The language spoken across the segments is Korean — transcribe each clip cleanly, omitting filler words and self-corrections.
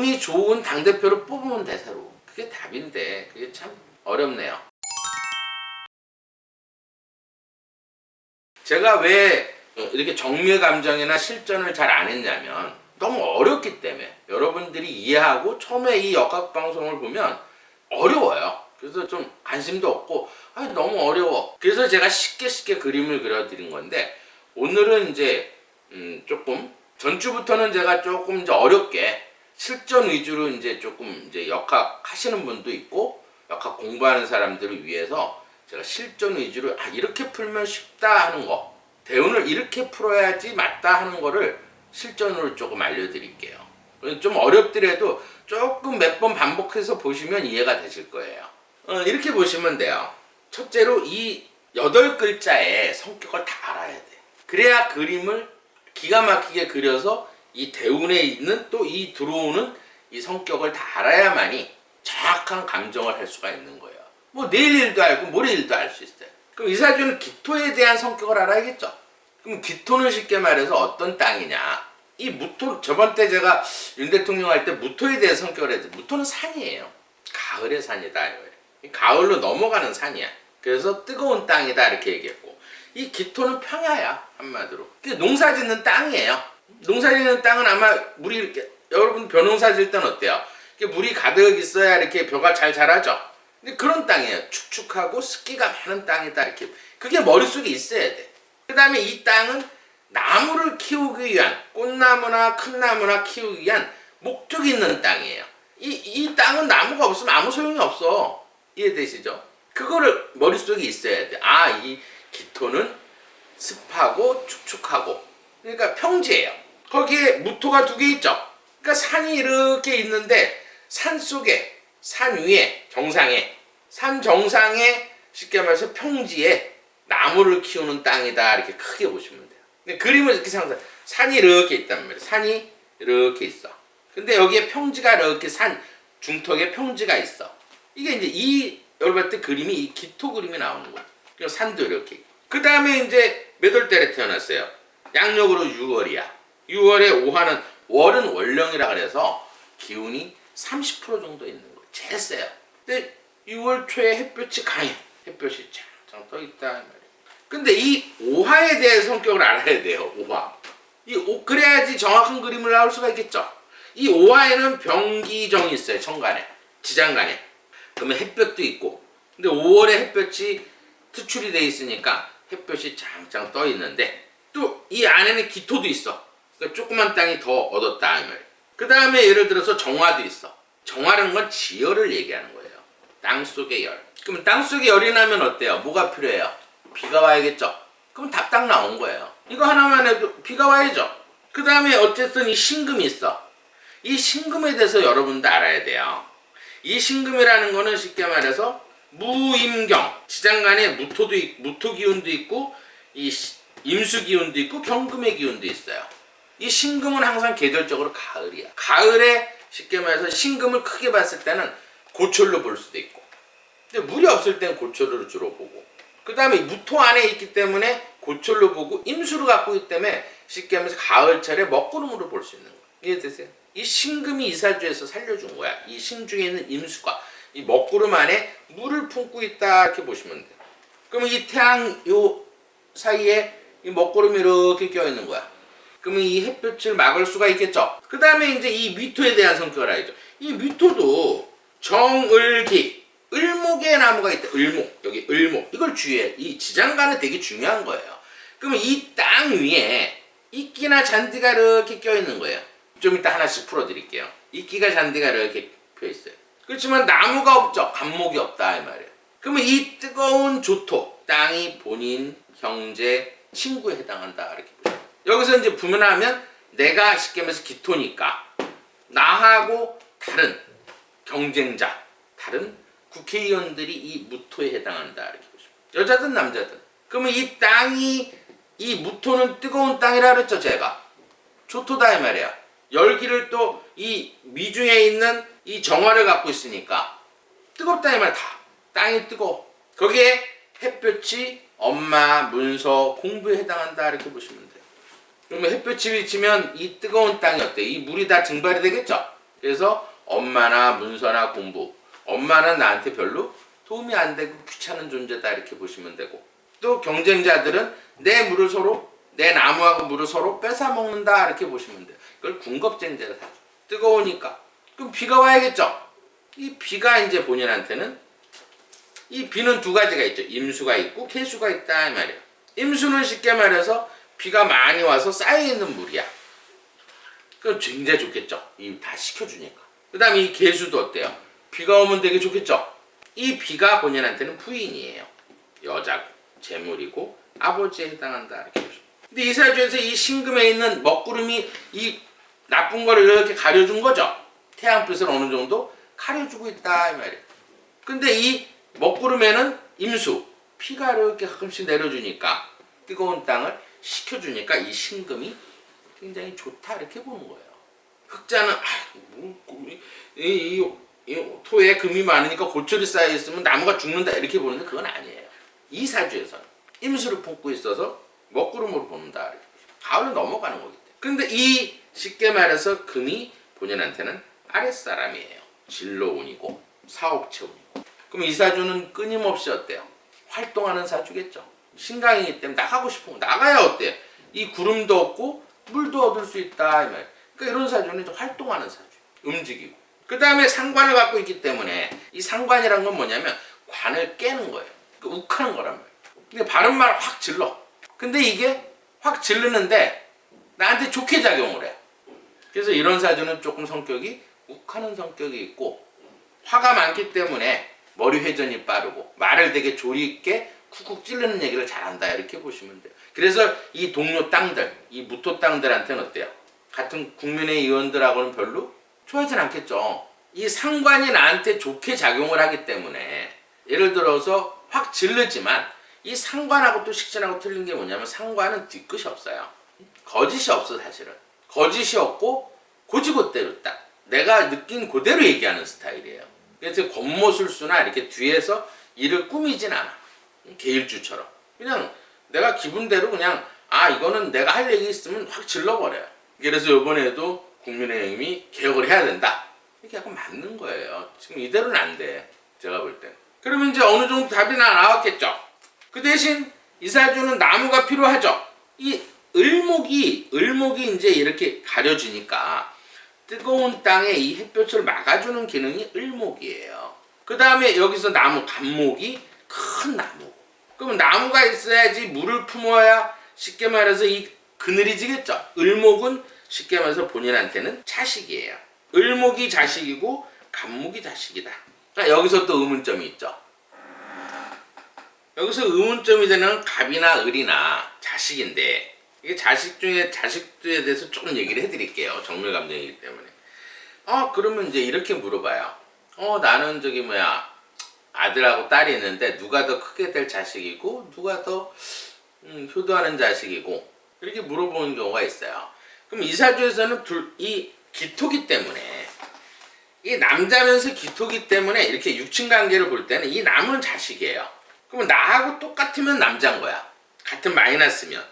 운이 좋은 당대표를 뽑으면 돼, 새로. 그게 답인데 그게 참 어렵네요. 제가 왜 이렇게 정밀 감정이나 실전을 잘 안 했냐면 너무 어렵기 때문에. 여러분들이 이해하고 처음에 이 역학방송을 보면 어려워요. 그래서 좀 관심도 없고 너무 어려워. 그래서 제가 쉽게 그림을 그려드린 건데, 오늘은 이제 조금 전주부터는 제가 조금 이제 어렵게 실전 위주로 이제 조금 이제 역학 하시는 분도 있고 역학 공부하는 사람들을 위해서 제가 실전 위주로 이렇게 풀면 쉽다 하는 거, 대운을 이렇게 풀어야지 맞다 하는 거를 실전으로 조금 알려드릴게요. 좀 어렵더라도 조금 몇 번 반복해서 보시면 이해가 되실 거예요. 이렇게 보시면 돼요. 첫째로 이 8글자의 성격을 다 알아야 돼. 그래야 그림을 기가 막히게 그려서 이 대운에 있는 또 이 들어오는 이 성격을 다 알아야만이 정확한 감정을 할 수가 있는 거예요. 뭐 내일 일도 알고 모레 일도 알 수 있어요. 그럼 이사주는 기토에 대한 성격을 알아야겠죠. 그럼 기토는 쉽게 말해서 어떤 땅이냐. 이 무토, 저번 때 제가 윤 대통령 할 때 무토에 대해 성격을 했는데, 무토는 산이에요. 가을의 산이다. 가을로 넘어가는 산이야. 그래서 뜨거운 땅이다 이렇게 얘기했고, 이 기토는 평야야, 한마디로. 농사 짓는 땅이에요. 농사 짓는 땅은 아마 물이 이렇게, 여러분 벼농사 질 때는 어때요? 물이 가득 있어야 이렇게 벼가 잘 자라죠. 근데 그런 땅이에요. 축축하고 습기가 많은 땅이다 이렇게. 그게 머릿속에 있어야 돼. 그 다음에 이 땅은 나무를 키우기 위한, 꽃나무나 큰 나무나 키우기 위한 목적이 있는 땅이에요. 이 땅은 나무가 없으면 아무 소용이 없어. 이해되시죠? 그거를 머릿속에 있어야 돼. 이 기토는 습하고 축축하고, 그러니까 평지예요. 거기에 무토가 2개 있죠. 그러니까 산이 이렇게 있는데 산 속에, 산 위에, 정상에, 산 정상에 쉽게 말해서 평지에 나무를 키우는 땅이다 이렇게 크게 보시면 돼요. 근데 그림을 이렇게 상상, 산이 이렇게 있단 말이에요. 산이 이렇게 있어. 근데 여기에 평지가 이렇게 산 중턱에 평지가 있어. 이게 이제 여러분 때 그림이 이 기토 그림이 나오는 거예요. 그리고 산도 이렇게. 그 다음에 이제 몇 월달에 태어났어요? 양력으로 6월이야. 6월에 오화는, 월은 월령이라 그래서 기운이 30% 정도 있는 거예요. 제일 세요. 근데 6월 초에 햇볕이 강해. 햇볕이 짱짱 떠있다 말이에요. 근데 이 오화에 대해 성격을 알아야 돼요. 오화. 그래야지 정확한 그림을 나올 수가 있겠죠. 이 오화에는 병기정이 있어요. 천간에, 지장간에. 그러면 햇볕도 있고. 근데 5월에 햇볕이 투출이 돼 있으니까 햇볕이 짱짱 떠 있는데, 또 이 안에는 기토도 있어. 그러니까 조그만 땅이 더 얻었다 이 말이에요. 그 다음에 예를 들어서 정화도 있어. 정화라는 건 지열을 얘기하는 거예요. 땅속의 열. 그럼 땅속에 열이 나면 어때요? 뭐가 필요해요? 비가 와야겠죠. 그럼 답 딱 나온 거예요. 이거 하나만 해도 비가 와야죠. 그 다음에 어쨌든 이 신금이 있어. 이 신금에 대해서 여러분도 알아야 돼요. 이 신금이라는 거는 쉽게 말해서 무임경, 지장간에 무토 기운도 있고 이 임수 기운도 있고 경금의 기운도 있어요. 이 신금은 항상 계절적으로 가을이야. 가을에 쉽게 말해서 신금을 크게 봤을 때는 고철로 볼 수도 있고, 근데 물이 없을 때는 고철로 주로 보고, 그 다음에 무토 안에 있기 때문에 고철로 보고, 임수를 갖고 있기 때문에 쉽게 하면서 가을철에 먹구름으로 볼 수 있는 거예요. 이해되세요? 이 신금이 이사주에서 살려준 거야. 이 신중에 있는 임수가 이 먹구름 안에 물을 품고 있다 이렇게 보시면 돼요. 그러면 이 태양 요 사이에 이 먹구름이 이렇게 껴있는 거야. 그러면 이 햇볕을 막을 수가 있겠죠. 그 다음에 이제 이 미토에 대한 성격을 알죠. 이 미토도 정을기, 을목의 나무가 있다. 을목, 여기 을목. 이걸 주의해. 이 지장간은 되게 중요한 거예요. 그러면 이 땅 위에 이끼나 잔디가 이렇게 껴있는 거예요. 좀 이따 하나씩 풀어드릴게요. 이끼가 잔디가 이렇게 펴있어요. 그렇지만 나무가 없죠. 간목이 없다 이 말이에요. 그러면 이 뜨거운 조토, 땅이 본인, 형제, 친구에 해당한다 이렇게 보시면, 여기서 이제 분문하면 내가 쉽게 말해서 기토니까 나하고 다른 경쟁자, 다른 국회의원들이 이 무토에 해당한다 이렇게 보시면, 여자든 남자든. 그러면 이 땅이, 이 무토는 뜨거운 땅이라 그랬죠. 제가 조토다 이 말이야. 열기를 또 이 미중에 있는 이 정화를 갖고 있으니까 뜨겁다 이 말. 다 땅이 뜨거워. 거기에 햇볕이 엄마, 문서, 공부에 해당한다 이렇게 보시면 돼요. 그러면 햇볕이 비치면 이 뜨거운 땅이 어때? 이 물이 다 증발이 되겠죠. 그래서 엄마나 문서나 공부, 엄마는 나한테 별로 도움이 안 되고 귀찮은 존재다 이렇게 보시면 되고, 또 경쟁자들은 내 나무하고 물을 서로 뺏어 먹는다 이렇게 보시면 돼요. 이걸 군겁쟁제라 하죠. 뜨거우니까 그럼 비가 와야겠죠. 이 비가 이제 본인한테는, 이 비는 두 가지가 있죠. 임수가 있고 계수가 있다 이 말이에요. 임수는 쉽게 말해서 비가 많이 와서 쌓여있는 물이야. 그럼 굉장히 좋겠죠. 이 다 식혀주니까. 그 다음에 이 계수도 어때요? 비가 오면 되게 좋겠죠. 이 비가 본인한테는 부인이에요. 여자고 재물이고 아버지에 해당한다 이렇게 보시면. 근데 이 사주에서 이 신금에 있는 먹구름이 이 나쁜 거를 이렇게 가려준 거죠. 태양빛을 어느 정도 가려주고 있다 이 말이에요. 근데 이 먹구름에는 임수, 피가 이렇게 가끔씩 내려주니까, 뜨거운 땅을 식혀주니까 이 신금이 굉장히 좋다 이렇게 보는 거예요. 흑자는 이 토에 금이 많으니까 고철이 쌓여 있으면 나무가 죽는다 이렇게 보는데 그건 아니에요. 이 사주에서는 임수를 품고 있어서 먹구름으로 본다. 가을로 넘어가는 거기 때문에. 근데 이 쉽게 말해서 금이 본인한테는 아랫사람이에요. 진로운이고 사업체운이고. 그럼 이 사주는 끊임없이 어때요? 활동하는 사주겠죠. 신강이기 때문에 나가고 싶으면 나가야 어때요? 이 구름도 얻고 물도 얻을 수 있다 이 말. 그러니까 이런 사주는 이제 활동하는 사주, 움직이고. 그 다음에 상관을 갖고 있기 때문에 이 상관이란 건 뭐냐면 관을 깨는 거예요. 그러니까 욱하는 거란 말이에요. 근데 바른 말 확 질러. 근데 이게 확 지르는데 나한테 좋게 작용을 해. 그래서 이런 사주는 조금 성격이 욱하는 성격이 있고, 화가 많기 때문에 머리 회전이 빠르고 말을 되게 조리 있게 쿡쿡 찌르는 얘기를 잘한다 이렇게 보시면 돼요. 그래서 이 동료 땅들, 이 무토 땅들한테는 어때요? 같은 국민의 의원들하고는 별로 좋아하진 않겠죠. 이 상관이 나한테 좋게 작용을 하기 때문에, 예를 들어서 확 질르지만 이 상관하고 또 식신하고 틀린 게 뭐냐면, 상관은 뒤끝이 없어요. 거짓이 없어. 사실은 거짓이 없고 고지고대로 딱 내가 느낀 그대로 얘기하는 스타일이에요. 그래서 겉모술수나 이렇게 뒤에서 일을 꾸미진 않아. 계일주처럼 그냥 내가 기분대로 그냥 이거는 내가 할 얘기 있으면 확 질러버려요. 그래서 이번에도 국민의힘이 개혁을 해야 된다 이렇게 약간 맞는 거예요. 지금 이대로는 안 돼, 제가 볼 때. 그러면 이제 어느 정도 답이 나왔겠죠. 그 대신 이 사주는 나무가 필요하죠. 이 을목이 이제 이렇게 가려지니까 뜨거운 땅에 이 햇볕을 막아주는 기능이 을목이에요. 그 다음에 여기서 나무, 간목이 큰 나무. 그러면 나무가 있어야지 물을 품어야 쉽게 말해서 이 그늘이 지겠죠. 을목은 쉽게 말해서 본인한테는 자식이에요. 을목이 자식이고 간목이 자식이다. 그러니까 여기서 또 의문점이 있죠. 여기서 의문점이 되는 갑이나 을이나 자식인데, 이게 자식들에 대해서 조금 얘기를 해드릴게요. 정밀감정이기 때문에. 그러면 이제 이렇게 물어봐요. 나는 아들하고 딸이 있는데 누가 더 크게 될 자식이고 누가 더 효도하는 자식이고, 이렇게 물어보는 경우가 있어요. 그럼 이 사주에서는 이 기토기 때문에, 이 남자면서 기토기 때문에 이렇게 육친관계를 볼 때는 이 남은 자식이에요. 그러면 나하고 똑같으면 남자인 거야. 같은 마이너스면.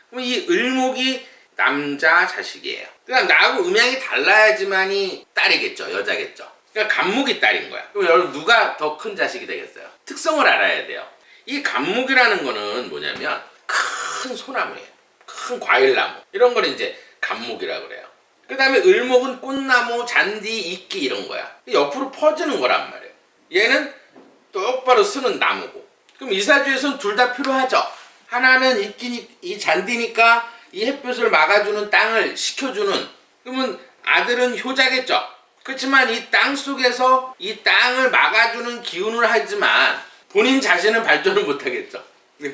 그럼 이 을목이 남자 자식이에요. 그러니까 나하고 음양이 달라야지만이 딸이겠죠. 여자겠죠. 그러니까 간목이 딸인 거야. 그럼 여러분 누가 더 큰 자식이 되겠어요? 특성을 알아야 돼요. 이 간목이라는 거는 뭐냐면 큰 소나무예요. 큰 과일나무. 이런 걸 이제 간목이라고 그래요. 그 다음에 을목은 꽃나무, 잔디, 이끼 이런 거야. 옆으로 퍼지는 거란 말이에요. 얘는 똑바로 쓰는 나무고. 그럼 이 사주에서는 둘 다 필요하죠. 하나는 이 잔디니까 이 햇볕을 막아주는 땅을 식혀주는, 그러면 아들은 효자겠죠. 그렇지만 이 땅 속에서 이 땅을 막아주는 기운을 하지만 본인 자신은 발전을 못하겠죠.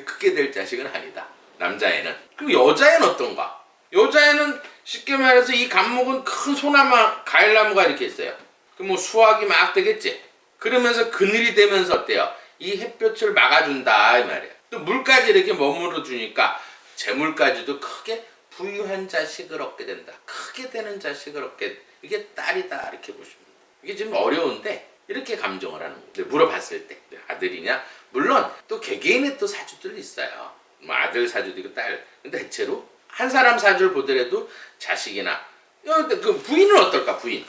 크게 될 자식은 아니다, 남자애는. 그럼 여자애는 어떤가? 여자애는 쉽게 말해서 이 간목은 큰 소나무, 과일나무가 이렇게 있어요. 그럼 수확이 막 되겠지. 그러면서 그늘이 되면서 어때요? 이 햇볕을 막아준다 이 말이에요. 또 물까지 이렇게 머물러 주니까 재물까지도 크게 부유한 자식을 얻게 된다. 크게 되는 자식을 얻게, 이게 딸이다 이렇게 보시면 돼요. 이게 좀 어려운데 이렇게 감정을 하는 거예요. 물어봤을 때 아들이냐? 물론 또 개개인의 또 사주들이 있어요. 아들 사주도 있고 딸. 근데 대체로 한 사람 사주를 보더라도 자식이나, 그 부인은 어떨까? 부인.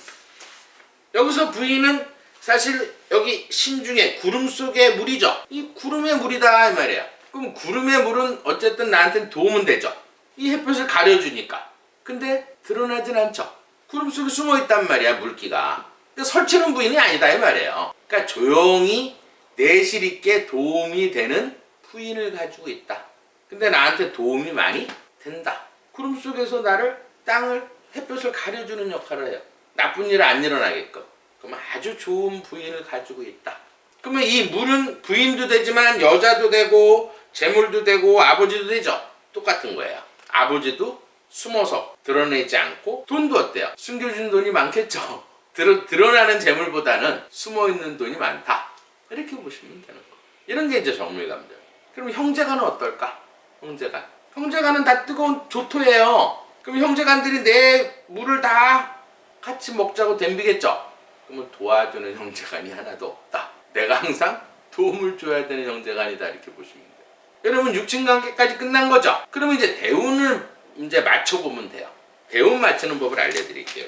여기서 부인은 사실 여기 신중에 구름 속의 물이죠. 이 구름의 물이다 이 말이에요. 그럼 구름의 물은 어쨌든 나한테는 도움은 되죠. 이 햇볕을 가려주니까. 근데 드러나진 않죠. 구름 속에 숨어 있단 말이야, 물기가. 설치는 부인이 아니다 이 말이에요. 그러니까 조용히 내실 있게 도움이 되는 부인을 가지고 있다. 근데 나한테 도움이 많이 된다. 구름 속에서 나를 땅을 햇볕을 가려주는 역할을 해요. 나쁜 일 안 일어나게끔. 그러면 아주 좋은 부인을 가지고 있다. 그러면 이 물은 부인도 되지만 여자도 되고 재물도 되고 아버지도 되죠. 똑같은 거예요. 아버지도 숨어서 드러내지 않고 돈도 어때요? 숨겨준 돈이 많겠죠. 드러나는 재물보다는 숨어있는 돈이 많다. 이렇게 보시면 되는 거. 이런 게 이제 정밀감정. 그럼 형제간은 어떨까? 형제간은 다 뜨거운 조토예요. 그럼 형제간들이 내 물을 다 같이 먹자고 덤비겠죠. 그러면 도와주는 형제간이 하나도 없다. 내가 항상 도움을 줘야 되는 형제간이다. 이렇게 보시면 돼요. 여러분 육친관계까지 끝난 거죠. 그러면 이제 대운을 이제 맞춰보면 돼요. 대운 맞추는 법을 알려드릴게요.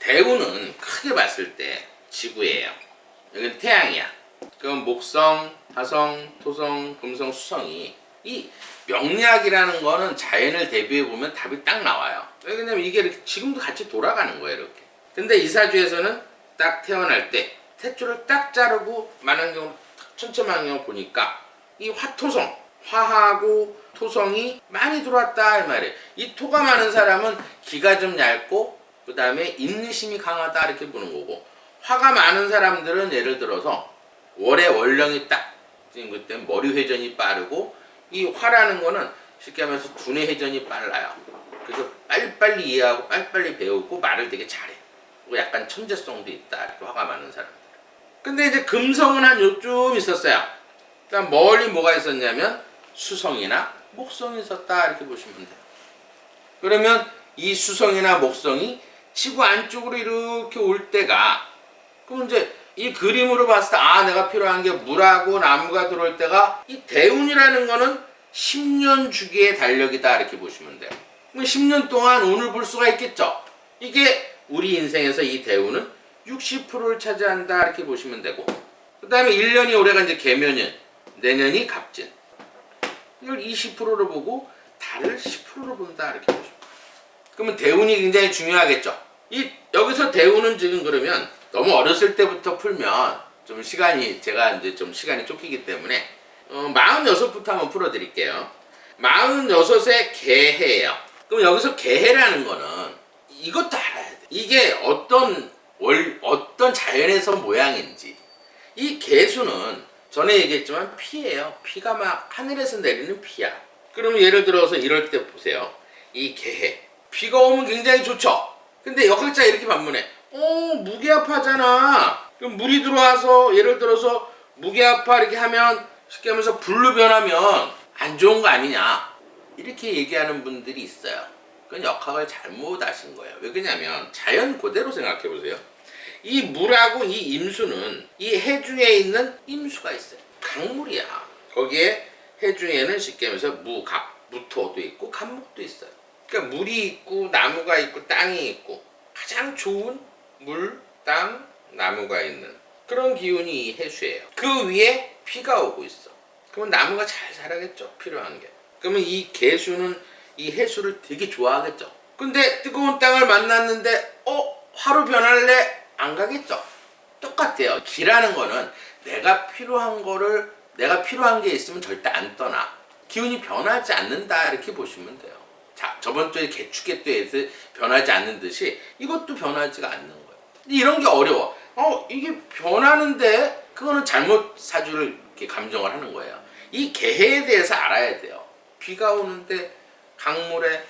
대운은 크게 봤을 때 지구예요. 여기는 태양이야. 그럼 목성, 화성, 토성, 금성, 수성이 이 명리학이라는 거는 자연을 대비해 보면 답이 딱 나와요. 왜냐면 이게 이렇게 지금도 같이 돌아가는 거예요, 이렇게. 근데 이사주에서는 딱 태어날 때 탯줄을 딱 자르고 만환경 천체만경 보니까 이 화토성, 화하고 토성이 많이 들어왔다 이 말이에요. 이 토가 많은 사람은 기가 좀 얇고 그 다음에 인내심이 강하다 이렇게 보는 거고, 화가 많은 사람들은 예를 들어서 월의 월령이 딱 지금 그때 머리 회전이 빠르고, 이 화라는 거는 쉽게 하면서 두뇌 회전이 빨라요. 그래서 빨리빨리 이해하고 빨리빨리 배우고 말을 되게 잘해. 그리고 약간 천재성도 있다 이렇게 화가 많은 사람들. 근데 이제 금성은 한 요쯤 있었어요. 그러니까 멀리 뭐가 있었냐면 수성이나 목성이 있었다 이렇게 보시면 돼요. 그러면 이 수성이나 목성이 지구 안쪽으로 이렇게 올 때가, 그럼 이제 이 그림으로 봤을 때 아 내가 필요한 게 물하고 나무가 들어올 때가, 이 대운이라는 거는 10년 주기의 달력이다 이렇게 보시면 돼요. 그럼 10년 동안 운을 볼 수가 있겠죠. 이게 우리 인생에서 이 대운은 60%를 차지한다 이렇게 보시면 되고, 그 다음에 1년이 올해가 이제 개묘년, 내년이 갑진. 이걸 20%로 보고 달을 10%로 본다 이렇게 보시면 돼요. 그러면 대운이 굉장히 중요하겠죠. 여기서 대운은 지금 그러면 너무 어렸을 때부터 풀면 좀 시간이, 제가 이제 좀 시간이 쫓기기 때문에 46부터 한번 풀어드릴게요. 46에 개해예요. 그럼 여기서 개해라는 거는 이것도 알아야 돼. 이게 어떤 자연에서 모양인지. 이 개수는 전에 얘기했지만 피예요. 피가 막 하늘에서 내리는 피야. 그러면 예를 들어서 이럴 때 보세요. 이 개해. 비가 오면 굉장히 좋죠. 근데 역학자 이렇게 반문해. 무게압하잖아. 그럼 물이 들어와서 예를 들어서 무게압하 이렇게 하면 쉽게 하면서 불로 변하면 안 좋은 거 아니냐. 이렇게 얘기하는 분들이 있어요. 그건 역학을 잘못 아신 거예요. 왜 그러냐면 자연 그대로 생각해 보세요. 이 물하고 이 임수는 이 해 중에 있는 임수가 있어요. 강물이야. 거기에 해 중에는 쉽게 하면서 무토도 있고 갑목도 있어요. 그러니까 물이 있고 나무가 있고 땅이 있고 가장 좋은 물, 땅, 나무가 있는 그런 기운이 이 해수예요. 그 위에 비가 오고 있어. 그러면 나무가 잘 자라겠죠. 필요한 게. 그러면 이 개수는 이 해수를 되게 좋아하겠죠. 근데 뜨거운 땅을 만났는데 화로 변할래? 안 가겠죠. 똑같아요. 기라는 거는 내가 필요한 게 있으면 절대 안 떠나. 기운이 변하지 않는다 이렇게 보시면 돼요. 자, 저번 주에 개축개토에서 변하지 않는 듯이 이것도 변하지가 않는 거예요. 이런 게 어려워. 이게 변하는데 그거는 잘못 사주를 이렇게 감정을 하는 거예요. 이 개해에 대해서 알아야 돼요. 비가 오는데 강물에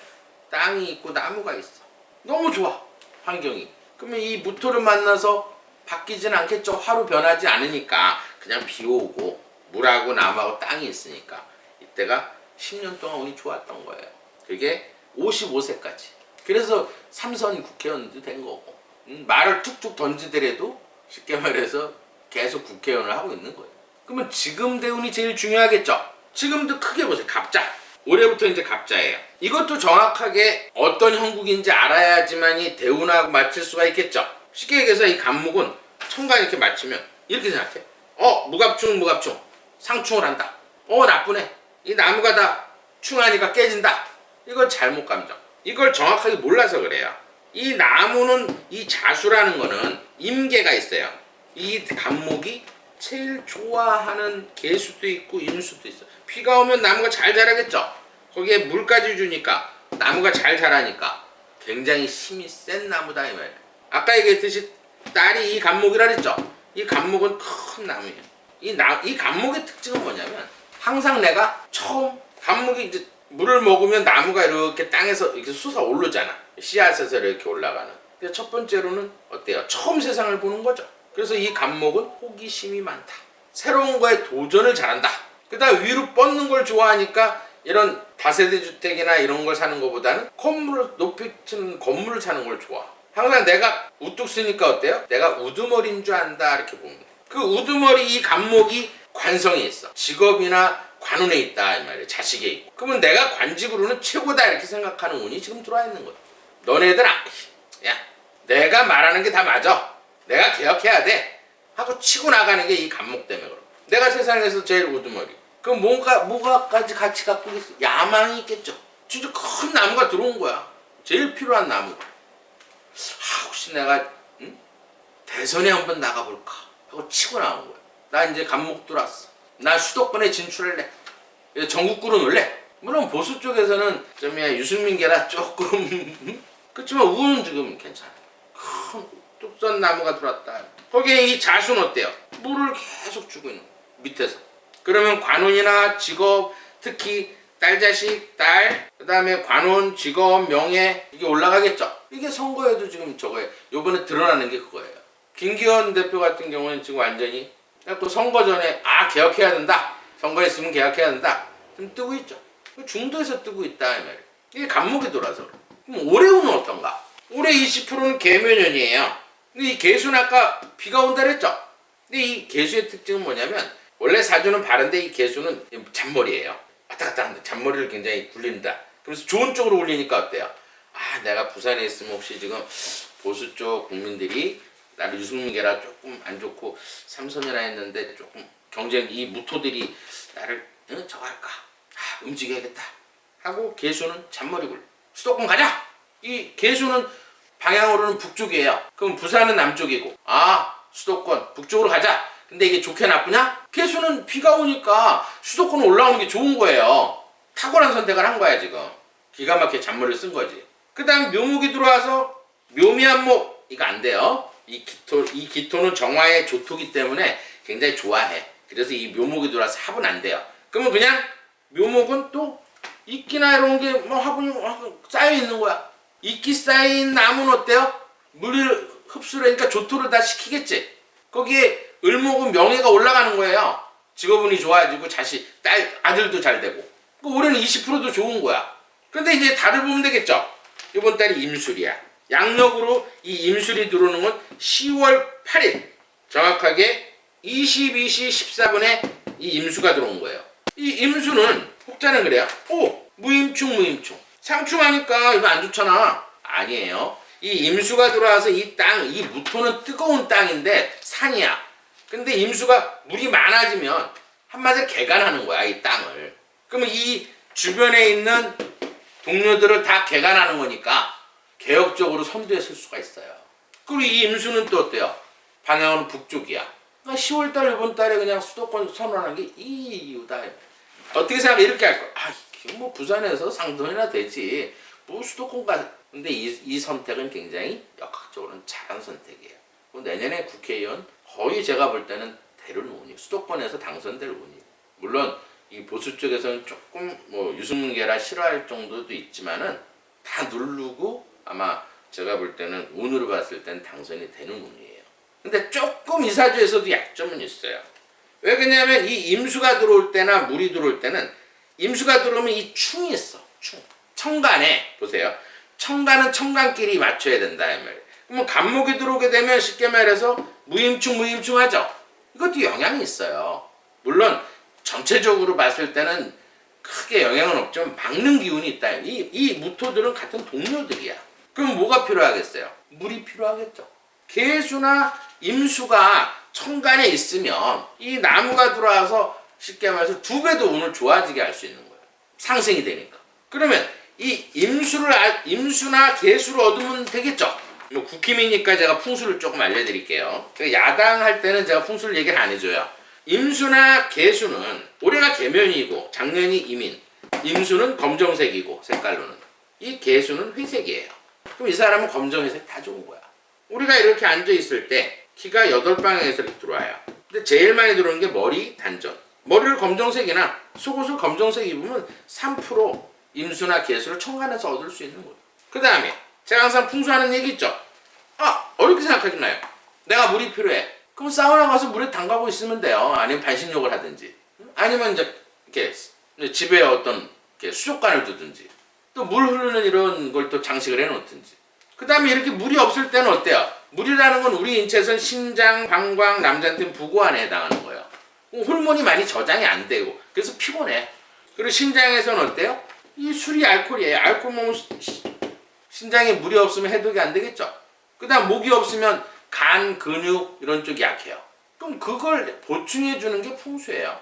땅이 있고 나무가 있어. 너무 좋아, 환경이. 그러면 이 무토를 만나서 바뀌진 않겠죠. 화로 변하지 않으니까 그냥 비 오고 물하고 나무하고 땅이 있으니까 이때가 10년 동안 운이 좋았던 거예요. 그게 55세까지. 그래서 삼선 국회의원도 된 거고, 말을 툭툭 던지더라도 쉽게 말해서 계속 국회의원을 하고 있는 거예요. 그러면 지금 대운이 제일 중요하겠죠. 지금도 크게 보세요. 갑자. 올해부터 이제 갑자예요. 이것도 정확하게 어떤 형국인지 알아야지만이 대운하고 맞출 수가 있겠죠. 쉽게 얘기해서 이 간목은 천간 이렇게 맞추면 이렇게 생각해. 무갑충 상충을 한다. 나쁘네. 이 나무가 다 충하니까 깨진다. 이건 잘못 감정. 이걸 정확하게 몰라서 그래요. 이 나무는 이 자수라는 거는 임계가 있어요. 이 간목이 제일 좋아하는 개수도 있고 임수도 있어. 비가 오면 나무가 잘 자라겠죠. 거기에 물까지 주니까 나무가 잘 자라니까 굉장히 힘이 센 나무다 이 말이에요. 아까 얘기했듯이 딸이 이 간목이라 그랬죠. 이 간목은 큰 나무예요. 이 간목의 특징은 뭐냐면 항상 내가 처음 간목이 이제 물을 먹으면 나무가 이렇게 땅에서 이렇게 솟아 오르잖아. 씨앗에서 이렇게 올라가는. 그래서 첫 번째로는 어때요? 처음 세상을 보는 거죠. 그래서 이 간목은 호기심이 많다. 새로운 거에 도전을 잘한다. 그다음 위로 뻗는 걸 좋아하니까 이런 다세대 주택이나 이런 걸 사는 것보다는 건물을 높이 치는 건물을 사는 걸 좋아. 항상 내가 우뚝 쓰니까 어때요? 내가 우두머리인 줄 안다 이렇게 봅니다. 그 우두머리 이 간목이 관성에 있어. 직업이나 관운에 있다 이 말이에요. 자식에 있고. 그러면 내가 관직으로는 최고다 이렇게 생각하는 운이 지금 들어와 있는 거야. 너네들 야 내가 말하는 게 다 맞아. 내가 개혁해야 돼 하고 치고 나가는 게 이 간목 때문에 그럼. 내가 세상에서 제일 우두머리. 그럼 뭐가까지 같이 갖고 있어? 야망이 있겠죠. 진짜 큰 나무가 들어온 거야. 제일 필요한 나무가. 혹시 내가 대선에 한번 나가볼까 하고 치고 나온 거야. 나 이제 간목 들어왔어. 나 수도권에 진출할래. 전국구로 놀래. 물론 보수 쪽에서는 유승민계라 조금 그렇지만 우는 지금 괜찮아. 큰 뚝선 나무가 들어왔다. 거기에 이 자수는 어때요? 물을 계속 주고 있는 거야. 밑에서. 그러면 관운이나 직업, 특히 딸 자식, 그 다음에 관운, 직업, 명예 이게 올라가겠죠. 이게 선거에도 지금 저거예요. 요번에 드러나는 게 그거예요. 김기현 대표 같은 경우는 지금 완전히 또 선거 전에 개혁해야 된다. 선거에 있으면 개혁해야 된다. 지금 뜨고 있죠. 중도에서 뜨고 있다 이 말이에요. 이게 간목이 돌아서 그래. 그럼 올해 운은 어떤가? 올해 20%는 개묘년이에요. 근데 이 개수는 아까 비가 온다 그랬죠. 근데 이 개수의 특징은 뭐냐면 원래 사주는 바른데 이 개수는 잔머리예요. 왔다 갔다 하는데 잔머리를 굉장히 굴린다. 그래서 좋은 쪽으로 굴리니까 어때요? 내가 부산에 있으면 혹시 지금 보수 쪽 국민들이 나를 유승민계라 조금 안 좋고 삼선이라 했는데 조금 경쟁 이 무토들이 나를 저거 할까? 움직여야겠다 하고 개수는 잔머리 굴려. 수도권 가자! 이 개수는 방향으로는 북쪽이에요. 그럼 부산은 남쪽이고 수도권 북쪽으로 가자. 근데 이게 좋게 나쁘냐? 개수는 비가 오니까 수도권 올라오는 게 좋은 거예요. 탁월한 선택을 한 거야 지금. 기가 막히게 잔머리를 쓴 거지. 그 다음 묘목이 들어와서 묘미한목 이거 안 돼요. 이 기토는 정화의 조토기 때문에 굉장히 좋아해. 그래서 이 묘목이 들어와서 합은 안 돼요. 그러면 그냥 묘목은 또 이끼나 이런 게 화분이 쌓여 있는 거야. 이끼 쌓인 나무는 어때요? 물을 흡수를 하니까 조토를 다 시키겠지. 거기에 을목은 명예가 올라가는 거예요. 직업운이 좋아지고 자식, 아들도 잘 되고. 올해는 20%도 좋은 거야. 그런데 이제 달을 보면 되겠죠. 이번 달이 임술이야. 양력으로 이 임술이 들어오는 건 10월 8일. 정확하게 22시 14분에 이 임수가 들어온 거예요. 이 임수는 혹자는 그래요. 무임충. 상충하니까 이거 안 좋잖아. 아니에요. 이 임수가 들어와서 이 땅, 이 무토는 뜨거운 땅인데 산이야. 근데 임수가 물이 많아지면 한마디로 개간하는 거야, 이 땅을. 그러면 이 주변에 있는 동료들을 다 개간하는 거니까 개혁적으로 선두에 설 수가 있어요. 그리고 이 임수는 또 어때요? 방향은 북쪽이야. 그러니까 10월달 이번 달에 그냥 수도권 선언하는 게 이 이유다. 어떻게 생각해? 이렇게 할 거야. 부산에서 상선이나 되지. 수도권 가. 근데 이 선택은 굉장히 역학적으로는 잘한 선택이에요. 내년에 국회의원 거의 제가 볼 때는 되는 운이 수도권에서 당선될 운이. 물론 이 보수 쪽에서는 조금 유승민계라 싫어할 정도도 있지만은 다 누르고 아마 제가 볼 때는 운으로 봤을 땐 당선이 되는 운이에요. 근데 조금 이 사주에서도 약점은 있어요. 왜 그러냐면 이 임수가 들어올 때나 물이 들어올 때는 임수가 들어오면 이 충이 있어. 충. 청간에 보세요. 청간은 청간끼리 맞춰야 된다 이 말이에요. 그러면 간목이 들어오게 되면 쉽게 말해서 무임충 하죠. 이것도 영향이 있어요. 물론 전체적으로 봤을 때는 크게 영향은 없지만 막는 기운이 있다. 이 무토들은 같은 동료들이야. 그럼 뭐가 필요하겠어요? 물이 필요하겠죠. 개수나 임수가 천간에 있으면 이 나무가 들어와서 쉽게 말해서 2배도 운을 좋아지게 할 수 있는 거예요. 상승이 되니까. 그러면 이 임수나 개수를 얻으면 되겠죠. 뭐 국힘이니까 제가 풍수를 조금 알려드릴게요. 제가 야당 할 때는 제가 풍수를 얘기를 안 해줘요. 임수나 개수는 올해가 개면이고 작년이 임인, 임수는 검정색이고 색깔로는, 이 개수는 회색이에요. 그럼 이 사람은 검정회색 다 좋은 거야. 우리가 이렇게 앉아 있을 때 키가 8방향에서 이렇게 들어와요. 근데 제일 많이 들어오는 게 머리 단전. 머리를 검정색이나 속옷을 검정색 입으면 3% 임수나 개수를 천간에서 얻을 수 있는 거예요. 그 다음에 제가 항상 풍수하는 얘기 있죠. 어렵게 생각하지 마요. 내가 물이 필요해. 그럼 사우나 가서 물에 담가고 있으면 돼요. 아니면 반신욕을 하든지, 아니면 이제 이렇게 집에 어떤 이렇게 수족관을 두든지, 또 물 흐르는 이런 걸 또 장식을 해놓든지. 그 다음에 이렇게 물이 없을 때는 어때요? 물이라는 건 우리 인체에서는 심장, 방광, 남자한테는 부고안에 해당하는 거예요. 호르몬이 많이 저장이 안 되고 그래서 피곤해. 그리고 신장에서는 어때요? 이 술이 알코올이에요. 알코올 먹으면 신장에 물이 없으면 해독이 안 되겠죠. 그 다음 목이 없으면 간, 근육 이런 쪽이 약해요. 그럼 그걸 보충해 주는 게 풍수예요.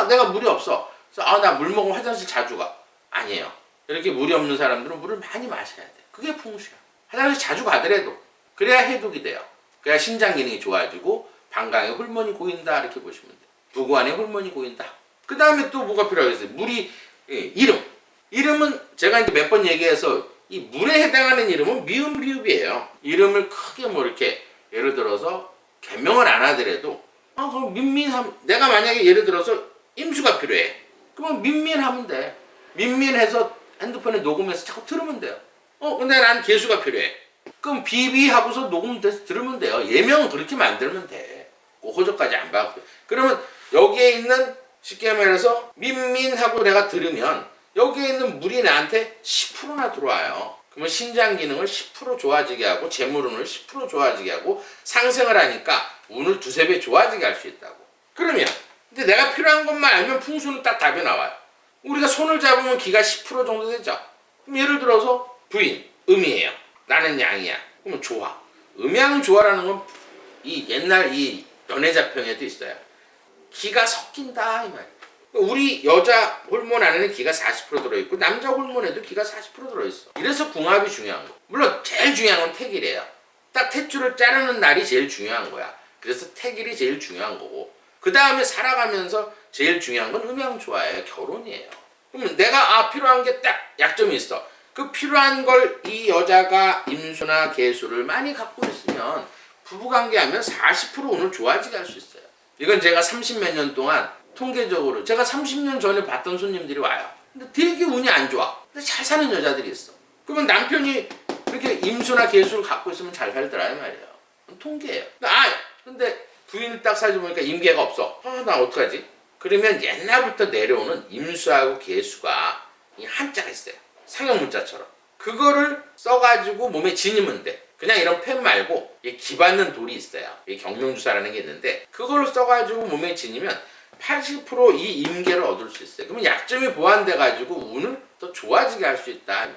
내가 물이 없어. 그래서 나 물 먹으면 화장실 자주 가. 아니에요. 이렇게 물이 없는 사람들은 물을 많이 마셔야 돼. 그게 풍수야. 화장실 자주 가더라도 그래야 해독이 돼요. 그래야 신장 기능이 좋아지고 방광에 호르몬이 고인다 이렇게 보시면 돼요. 부고안에 호르몬이 고인다. 그 다음에 또 뭐가 필요하겠어요? 물이 이름. 이름은 제가 이제 몇 번 얘기해서 이 물에 해당하는 이름은 미음, 리읍이에요. 이름을 크게 뭐 이렇게 예를 들어서 개명을 안 하더라도 그럼 민민하면, 내가 만약에 예를 들어서 임수가 필요해. 그러면 민민하면 돼. 민민해서 핸드폰에 녹음해서 자꾸 들으면 돼요. 근데 난 개수가 필요해. 그럼 비비하고서 녹음돼서 들으면 돼요. 예명은 그렇게 만들면 돼. 그 호적까지 안 받고. 그러면 여기에 있는, 쉽게 말해서 민민하고 내가 들으면 여기에 있는 물이 나한테 10%나 들어와요. 그러면 신장 기능을 10% 좋아지게 하고 재물운을 10% 좋아지게 하고 상승을 하니까 운을 2~3배 좋아지게 할 수 있다고. 그러면 근데 내가 필요한 것만 알면 풍수는 딱 답이 나와요. 우리가 손을 잡으면 기가 10% 정도 되죠. 그럼 예를 들어서 부인, 음이에요. 나는 양이야. 그러면 조화. 음양조화라는 건 이 옛날 이 연애자평에도 있어요. 기가 섞인다 이 말. 우리 여자 호르몬 안에는 기가 40% 들어있고 남자 호르몬에도 기가 40% 들어있어. 이래서 궁합이 중요한 거. 물론 제일 중요한 건 택일이에요. 딱 탯줄을 자르는 날이 제일 중요한 거야. 그래서 택일이 제일 중요한 거고, 그 다음에 살아가면서 제일 중요한 건 음양조화예요. 결혼이에요. 그러면 내가 필요한 게 딱 약점이 있어. 그 필요한 걸 이 여자가 임수나 개수를 많이 갖고 있으면 부부관계하면 40% 운을 좋아지게 할 수 있어요. 이건 제가 30몇 년 동안 통계적으로 제가 30년 전에 봤던 손님들이 와요. 근데 되게 운이 안 좋아. 근데 잘 사는 여자들이 있어. 그러면 남편이 그렇게 임수나 개수를 갖고 있으면 잘 살더라 이 말이에요. 통계예요. 근데 부인을 딱 사줘보니까 임계가 없어. 나 어떡하지? 그러면 옛날부터 내려오는 임수하고 개수가 한자가 있어요. 상형문자처럼. 그거를 써가지고 몸에 지니면 돼. 그냥 이런 펜 말고 기받는 돌이 있어요. 경명주사라는 게 있는데 그걸로 써가지고 몸에 지니면 80%이 임계를 얻을 수 있어요. 그러면 약점이 보완돼가지고 운을 더 좋아지게 할 수 있다.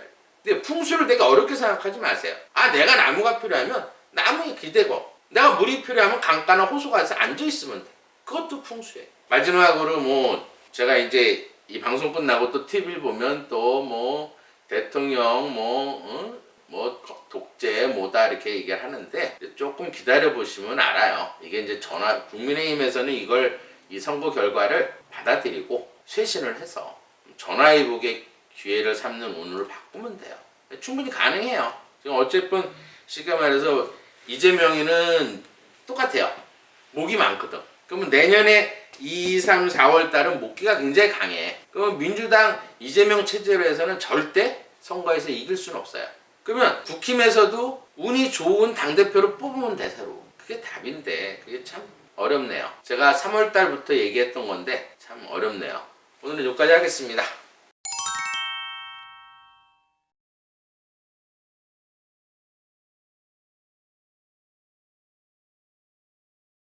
근데 풍수를 되게 어렵게 생각하지 마세요. 내가 나무가 필요하면 나무에 기대고, 내가 물이 필요하면 강가나 호수 가서 앉아있으면 돼. 그것도 풍수예요. 마지막으로 제가 이제 이 방송 끝나고 또 TV를 보면 또 대통령 독재 뭐다 이렇게 얘기를 하는데 조금 기다려 보시면 알아요. 이게 이제 국민의힘에서는 이 선거 결과를 받아들이고 쇄신을 해서 전화위복의 기회를 삼는 운으로 바꾸면 돼요. 충분히 가능해요. 지금 어쨌든 쉽게 말해서 이재명이는 똑같아요. 목이 많거든. 그러면 내년에 2, 3, 4월 달은 목기가 굉장히 강해. 그러면 민주당 이재명 체제로 해서는 절대 선거에서 이길 수는 없어요. 그러면 국힘에서도 운이 좋은 당대표를 뽑으면 돼, 새로. 그게 답인데 그게 참 어렵네요. 제가 3월 달부터 얘기했던 건데 참 어렵네요. 오늘은 여기까지 하겠습니다.